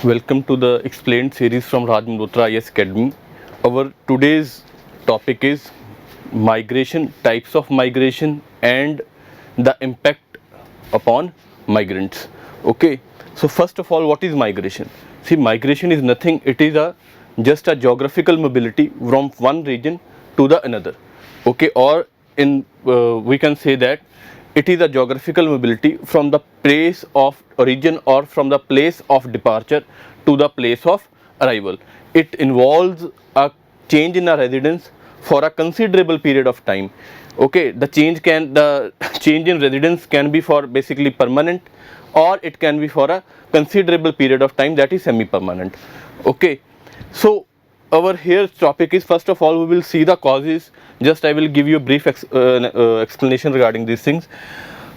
Welcome to the explained series from Raj Malhotra IAS Academy. Our today's topic is migration, types of migration, and the impact upon migrants. Okay, so first of all, what is migration? See, migration is nothing, it is just a geographical mobility from one region to the another. Okay, or in we can say that it is a geographical mobility from the place of origin or from the place of departure to the place of arrival. It involves a change in a residence for a considerable period of time. Okay, the change in residence can be for basically permanent, or it can be for a considerable period of time, that is semi-permanent. Okay, so our here topic is, first of all we will see the causes. Just I will give you a brief explanation regarding these things.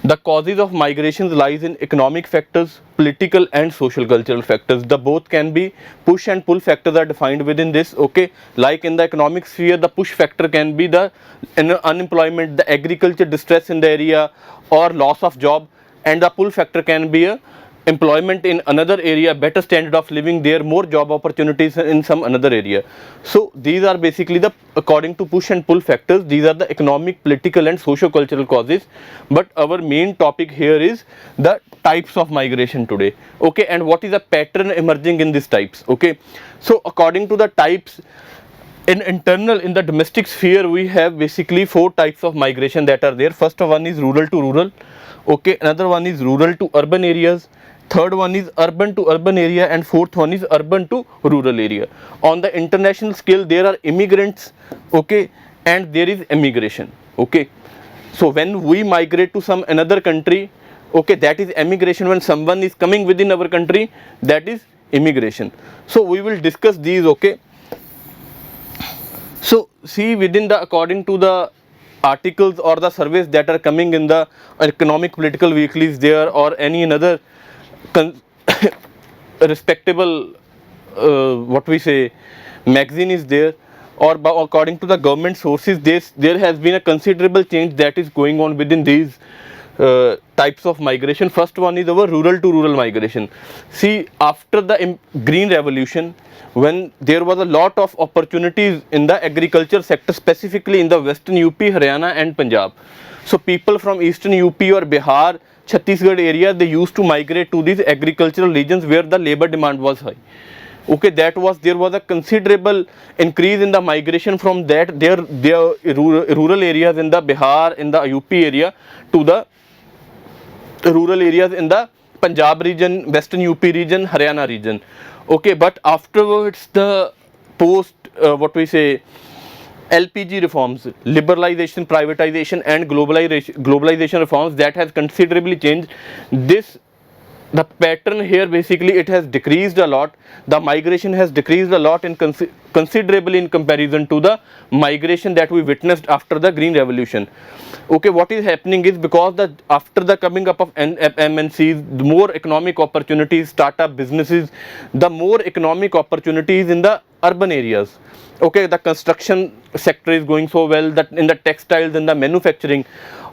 The causes of migrations lies in economic factors, political and social cultural factors. The both can be push and pull factors are defined within this. Okay, like in the economic sphere, the push factor can be the unemployment, the agriculture distress in the area, or loss of job, and the pull factor can be a employment in another area, better standard of living there, more job opportunities in some another area. So these are basically the, according to push and pull factors, these are the economic, political and socio-cultural causes. But our main topic here is the types of migration today. Okay, and what is the pattern emerging in these types. Okay, so according to the types, in the domestic sphere, we have basically four types of migration that are there. First one is rural to rural. Okay, another one is rural to urban areas, third one is urban to urban area, and fourth one is urban to rural area. On the international scale, there are immigrants, okay, and there is immigration. Okay, so when we migrate to some another country, okay, that is immigration. When someone is coming within our country, that is immigration. So we will discuss these. Okay, so see, within the, according to the articles or the surveys that are coming in the economic political weeklies there, or any another respectable what we say magazine is there, or according to the government sources, there has been a considerable change that is going on within these types of migration. First one is our rural to rural migration. See, after the green revolution, when there was a lot of opportunities in the agriculture sector, specifically in the western UP, Haryana and Punjab. So people from eastern UP or Bihar, Chhattisgarh area, they used to migrate to these agricultural regions where the labor demand was high. Okay, there was a considerable increase in the migration from that their rural areas in the Bihar, in the UP area, to the rural areas in the Punjab region, western UP region, Haryana region. Okay, but afterwards the post what we say LPG reforms, liberalization, privatization and globalization reforms, that has considerably changed this. The pattern here, basically it has decreased a lot. The migration has decreased a lot in considerably in comparison to the migration that we witnessed after the green revolution. Okay, what is happening is, because after the coming up of MNCs, the more economic opportunities, startup businesses, the more economic opportunities in the urban areas. Okay, the construction sector is going so well, that in the textiles and the manufacturing,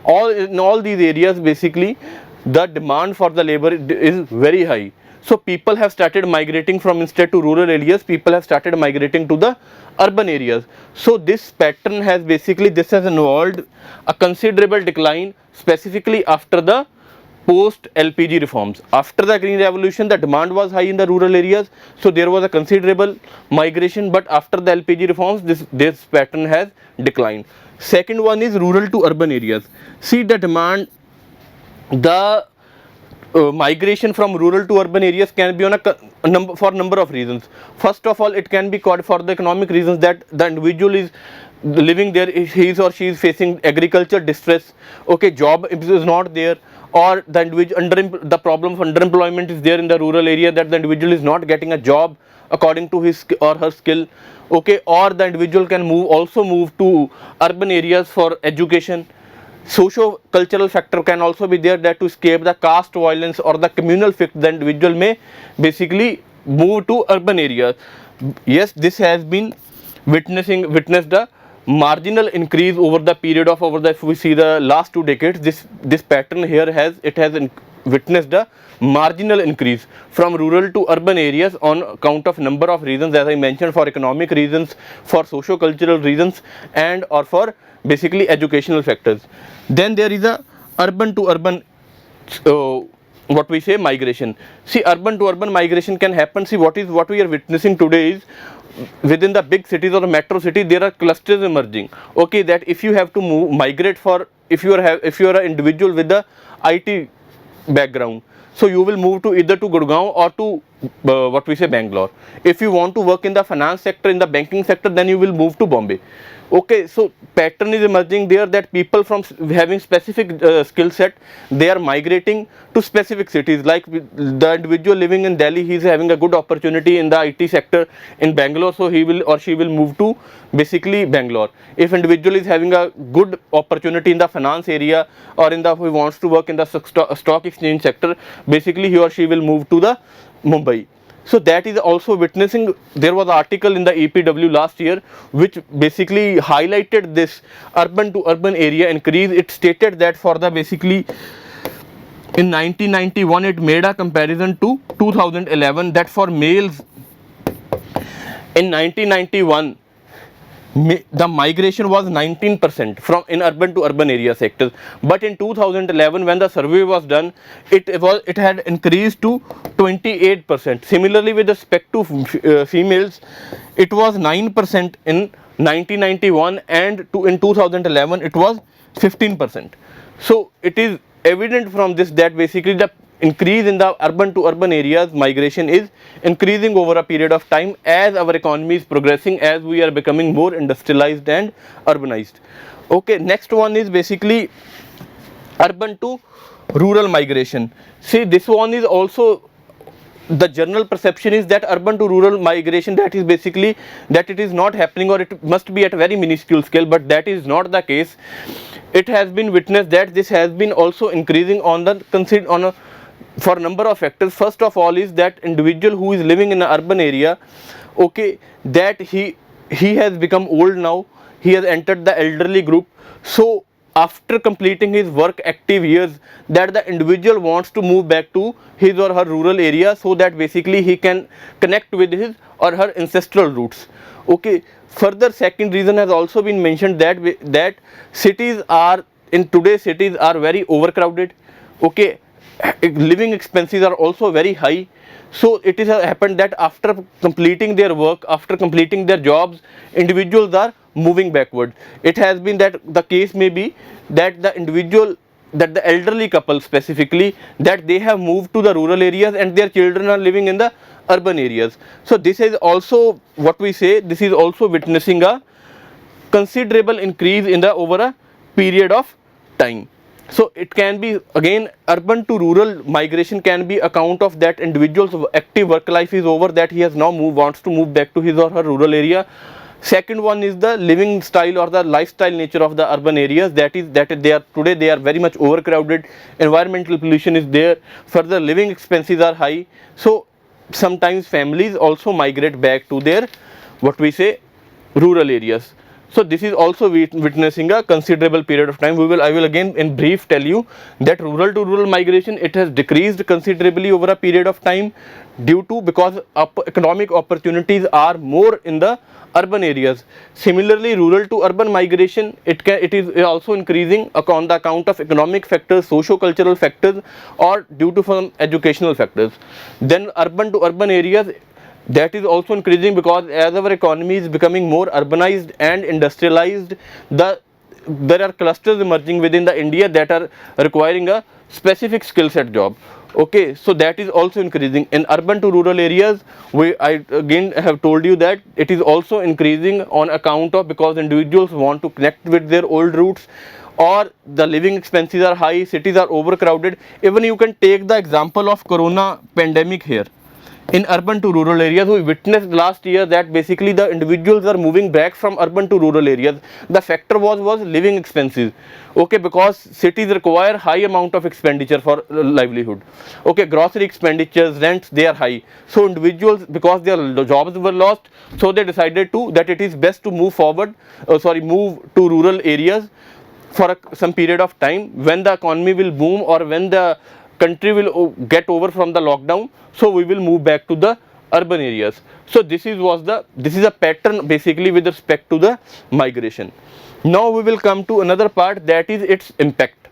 in all these areas, basically the demand for the labor is very high. So people have started migrating from instead to rural areas, people have started migrating to the urban areas. So this pattern has basically, this has involved a considerable decline, specifically after the post LPG reforms. After the green revolution, the demand was high in the rural areas, so there was a considerable migration, but after the LPG reforms, this pattern has declined. Second one is rural to urban areas. See, the demand, the migration from rural to urban areas can be on for number of reasons. First of all, it can be called for the economic reasons, that the individual is living there, he or she is facing agriculture distress. Okay, job is not there, or the individual the problem of underemployment is there in the rural area, that the individual is not getting a job according to his or her skill. Okay, or the individual can also move to urban areas for education. Socio-cultural factor can also be there, that to escape the caste violence or the communal fight, the individual may basically move to urban areas. Yes, this has been witnessed a marginal increase over the period of if we see the last 2 decades. This pattern here has witnessed a marginal increase from rural to urban areas on account of number of reasons, as I mentioned, for economic reasons, for socio-cultural reasons, and or for basically educational factors. Then there is a urban to urban what we say migration. See, urban to urban migration can happen. See, what we are witnessing today is within the big cities or the metro city there are clusters emerging. Okay, that if you have to migrate for, if you are an individual with the IT background, so you will move to either to Gurgaon or to what we say Bangalore. If you want to work in the finance sector, in the banking sector, then you will move to Bombay. Okay, so pattern is emerging there that people from having specific skill set, they are migrating to specific cities. Like the individual living in Delhi, he is having a good opportunity in the IT sector in Bangalore, so he will or she will move to basically Bangalore. If individual is having a good opportunity in the finance area or in the who wants to work in the stock exchange sector, basically he or she will move to the Mumbai. So that is also witnessing. There was an article in the EPW last year which basically highlighted this urban to urban area increase. It stated that for the basically in 1991 it made a comparison to 2011 that for males in 1991 the migration was 19% from in urban to urban area sectors, but in 2011 when the survey was done, it had increased to 28%. Similarly, with respect to females, it was 9% in 1991 and in 2011 it was 15%. So it is evident from this that basically the increase in the urban to urban areas migration is increasing over a period of time as our economy is progressing, as we are becoming more industrialized and urbanized. Okay, next one is basically urban to rural migration. See, this one is also the general perception is that urban to rural migration, that is basically that it is not happening or it must be at a very minuscule scale, but that is not the case. It has been witnessed that this has been also increasing on the for a number of factors. First of all is that individual who is living in an urban area, okay, that he has become old now, he has entered the elderly group. So after completing his work active years, that the individual wants to move back to his or her rural area so that basically he can connect with his or her ancestral roots. Okay, further second reason has also been mentioned that cities are in today's cities are very overcrowded. Okay, living expenses are also very high. So it is happened that after completing their work, after completing their jobs, individuals are moving backward. It has been that the case may be that the individual, that the elderly couple specifically, that they have moved to the rural areas and their children are living in the urban areas. So this is also what we say, this is also witnessing a considerable increase in the over a period of time. So it can be again urban to rural migration can be account of that individual's active work life is over, that he has now wants to move back to his or her rural area. Second one is the living style or the lifestyle nature of the urban areas, that they are today they are very much overcrowded, environmental pollution is there, further living expenses are high. So sometimes families also migrate back to their what we say rural areas. So this is also witnessing a considerable period of time. I will again in brief tell you that rural to rural migration, it has decreased considerably over a period of time due to because economic opportunities are more in the urban areas. Similarly, rural to urban migration, it is also increasing on the account of economic factors, socio-cultural factors, or due to some educational factors. Then urban to urban areas, that is also increasing because as our economy is becoming more urbanized and industrialized, there are clusters emerging within the India that are requiring a specific skill set job. Okay, so that is also increasing in urban to rural areas. I again have told you that it is also increasing on account of because individuals want to connect with their old roots, or the living expenses are high, cities are overcrowded. Even you can take the example of corona pandemic here. In urban to rural areas, we witnessed last year that basically the individuals are moving back from urban to rural areas. The factor was living expenses. Okay, because cities require high amount of expenditure for livelihood. Okay, grocery expenditures, rents, they are high. So individuals, because their jobs were lost, so they decided that it is best to move to rural areas for some period of time when the economy will boom or when the country will get over from the lockdown, so we will move back to the urban areas. So this is a pattern basically with respect to the migration. Now we will come to another part, that is its impact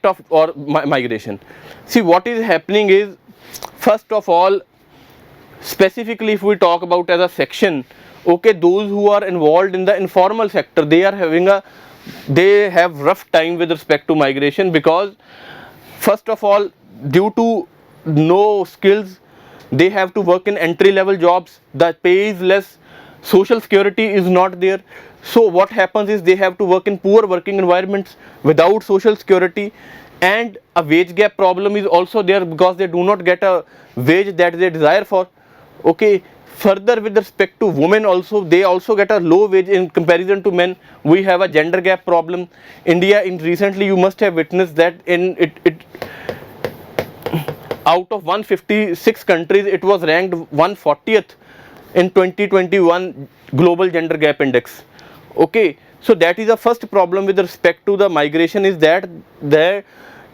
of or migration. See, what is happening is, first of all, specifically if we talk about as a section, okay, those who are involved in the informal sector, they have rough time with respect to migration, because first of all, due to no skills, they have to work in entry level jobs, the pay is less, social security is not there. So what happens is, they have to work in poor working environments without social security, and a wage gap problem is also there, because they do not get a wage that they desire for. Okay, further with respect to women also, they also get a low wage in comparison to men. We have a gender gap problem. India, in recently you must have witnessed that in it out of 156 countries, it was ranked 140th in 2021 global gender gap index. Okay, so that is the first problem with respect to the migration, is that the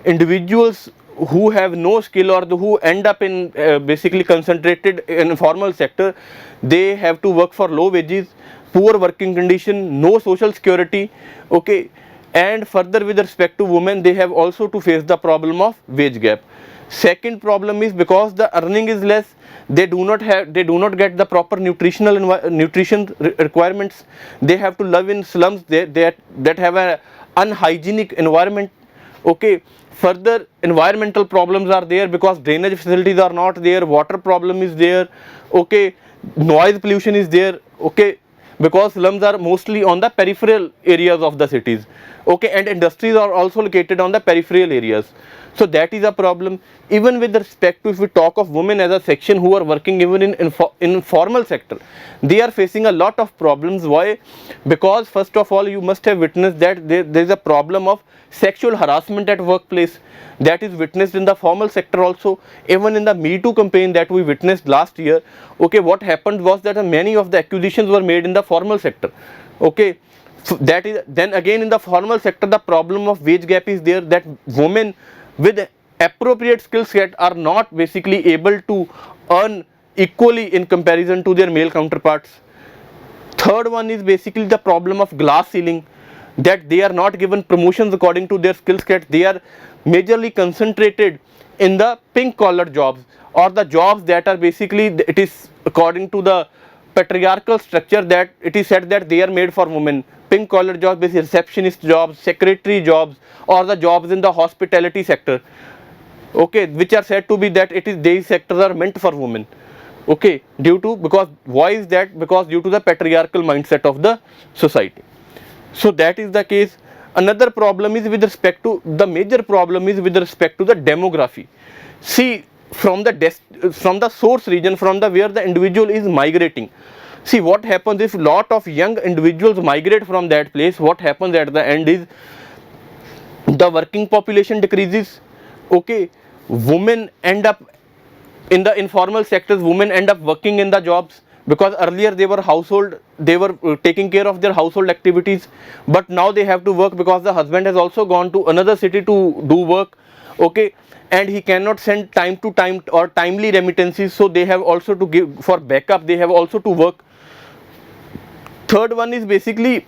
individuals who have no skill, or who end up in basically concentrated in informal sector, they have to work for low wages, poor working condition, no social security. Okay, and further with respect to women, they have also to face the problem of wage gap. Second problem is, because the earning is less, they do not get the proper nutrition requirements. They have to live in slums that have a unhygienic environment. Okay, further environmental problems are there, because drainage facilities are not there, water problem is there. Okay, noise pollution is there. Okay, because slums are mostly on the peripheral areas of the cities. Okay, and industries are also located on the peripheral areas. So that is a problem. Even with respect to, if we talk of women as a section who are working even in informal sector, they are facing a lot of problems. Why? Because first of all, you must have witnessed that there is a problem of sexual harassment at workplace, that is witnessed in the formal sector also. Even in the Me Too campaign that we witnessed last year, okay, what happened was that many of the accusations were made in the formal sector. Okay, so that is, then again in the formal sector, the problem of wage gap is there, that women with appropriate skill set are not basically able to earn equally in comparison to their male counterparts. Third one is basically the problem of glass ceiling, that they are not given promotions according to their skill set. They are majorly concentrated in the pink collar jobs, or the jobs that are basically, it is according to the patriarchal structure, that it is said that they are made for women. Pink collar jobs, basically receptionist jobs, secretary jobs, or the jobs in the hospitality sector. Okay, which are said to be that these sectors are meant for women. Okay, why is that? Because due to the patriarchal mindset of the society. So that is the case. Another problem is with respect to, the major problem is with respect to the demography. See, from the source region, from where the individual is migrating. See, what happens if lot of young individuals migrate from that place, what happens at the end is, the working population decreases. Okay, women end up in the informal sectors, women end up working in the jobs, because earlier they were taking care of their household activities, but now they have to work because the husband has also gone to another city to do work. Okay, and he cannot send time to time or timely remittances, so they have also to give for backup, they have also to work. Third one is basically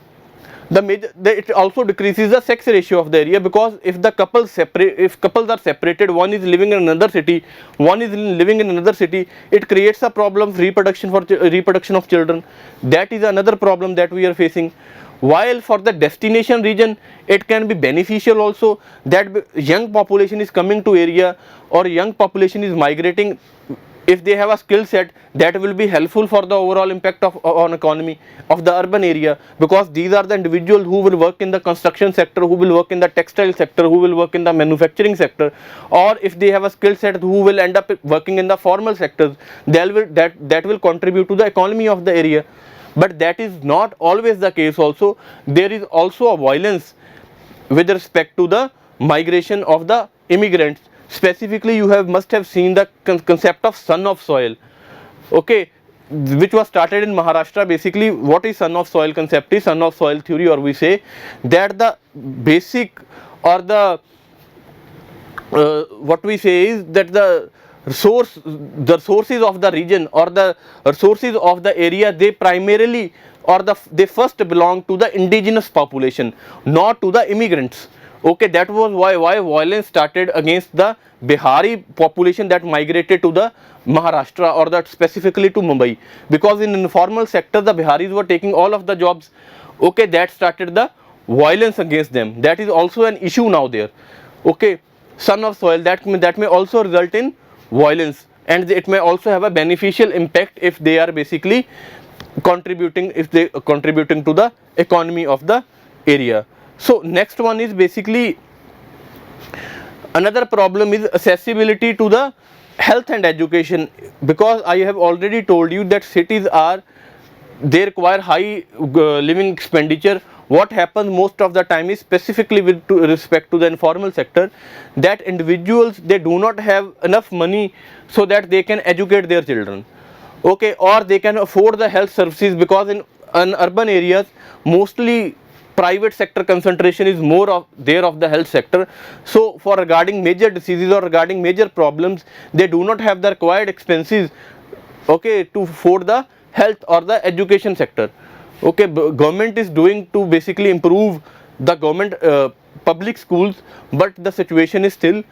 it also decreases the sex ratio of the area, because if couples are separated, one is living in another city, one is living in another city, it creates a problem of reproduction of children. That is another problem that we are facing. While for the destination region, it can be beneficial also, that young population is coming to area, or young population is migrating. If they have a skill set, that will be helpful for the overall impact on economy of the urban area, because these are the individuals who will work in the construction sector, who will work in the textile sector, who will work in the manufacturing sector, or if they have a skill set, who will end up working in the formal sectors, that will contribute to the economy of the area. But that is not always the case also. There is also a violence with respect to the migration of the immigrants. Specifically, you must have seen the concept of son of soil. Okay, which was started in Maharashtra. Basically, what is son of soil concept is, son of soil theory, or we say that the basic or the what we say is that the resources of the region or the resources of the area, they primarily or they first belong to the indigenous population, not to the immigrants. Okay, that was why violence started against the Bihari population that migrated to the Maharashtra, or that specifically to Mumbai, because in informal sector the Biharis were taking all of the jobs. Okay, that started the violence against them. That is also an issue now there. Okay, son of soil, that may also result in violence, and it may also have a beneficial impact if they are basically contributing to the economy of the area. So next one is basically, another problem is accessibility to the health and education, because I have already told you that cities are, they require high living expenditure. What happens most of the time is, specifically with respect to the informal sector, that individuals, they do not have enough money so that they can educate their children. Okay, or they can afford the health services, because in urban areas mostly private sector concentration is more of the health sector. So for regarding major diseases or regarding major problems, they do not have the required expenses, okay, to afford the health or the education sector. Okay, government is doing to basically improve the government public schools, but the situation is still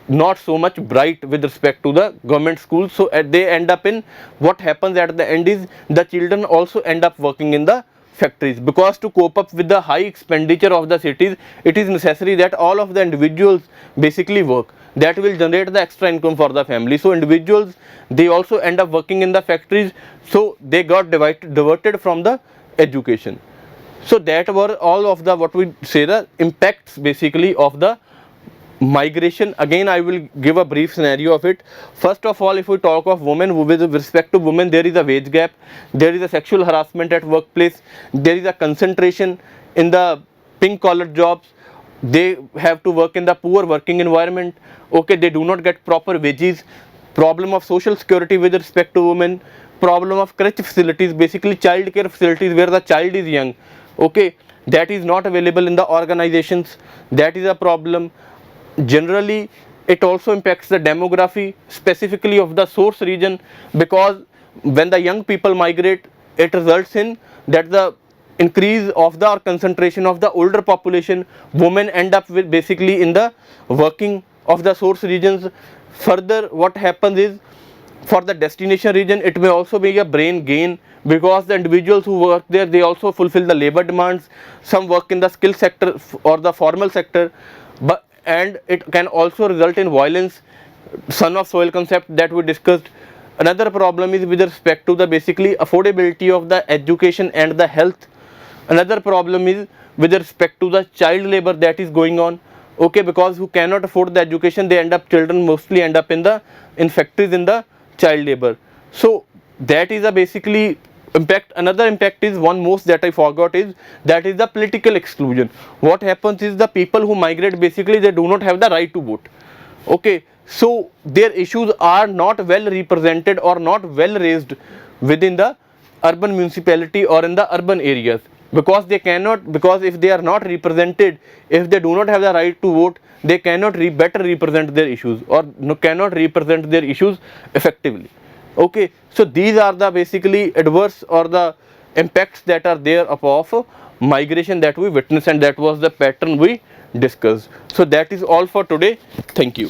not so much bright with respect to the government schools. So they end up in, what happens at the end is, the children also end up working in the factories, because to cope up with the high expenditure of the cities, it is necessary that all of the individuals basically work. That will generate the extra income for the family. So individuals, they also end up working in the factories, so they got diverted from the education. So that were all of the, what we say, the impacts basically of the migration. Again, I will give a brief scenario of it. First of all, if we talk of women, with respect to women, there is a wage gap, there is a sexual harassment at workplace, there is a concentration in the pink collar jobs, they have to work in the poor working environment. Okay, they do not get proper wages, problem of social security with respect to women, problem of crèche facilities, basically child care facilities where the child is young, okay, that is not available in the organizations. That is a problem. Generally, it also impacts the demography, specifically of the source region, because when the young people migrate, it results in that the increase of the, or concentration of the older population. Women end up with basically in the working of the source regions. Further, what happens is, for the destination region, it may also be a brain gain, because the individuals who work there, they also fulfill the labor demands. Some work in the skill sector or the formal sector, and it can also result in violence, son of soil concept that we discussed. Another problem is with respect to the basically affordability of the education and the health. Another problem is with respect to the child labor that is going on. Okay, because who cannot afford the education, they end up, children mostly end up in factories in the child labor. So that is a basically impact. Another impact is one most that I forgot is, that is the political exclusion. What happens is, the people who migrate, basically they do not have the right to vote. Okay, so their issues are not well represented or not well raised within the urban municipality or in the urban areas, because they cannot, because if they are not represented, if they do not have the right to vote, they cannot better represent their issues, or cannot represent their issues effectively. Okay, so these are the basically adverse or the impacts that are there of migration that we witness, and that was the pattern we discussed. So that is all for today. Thank you.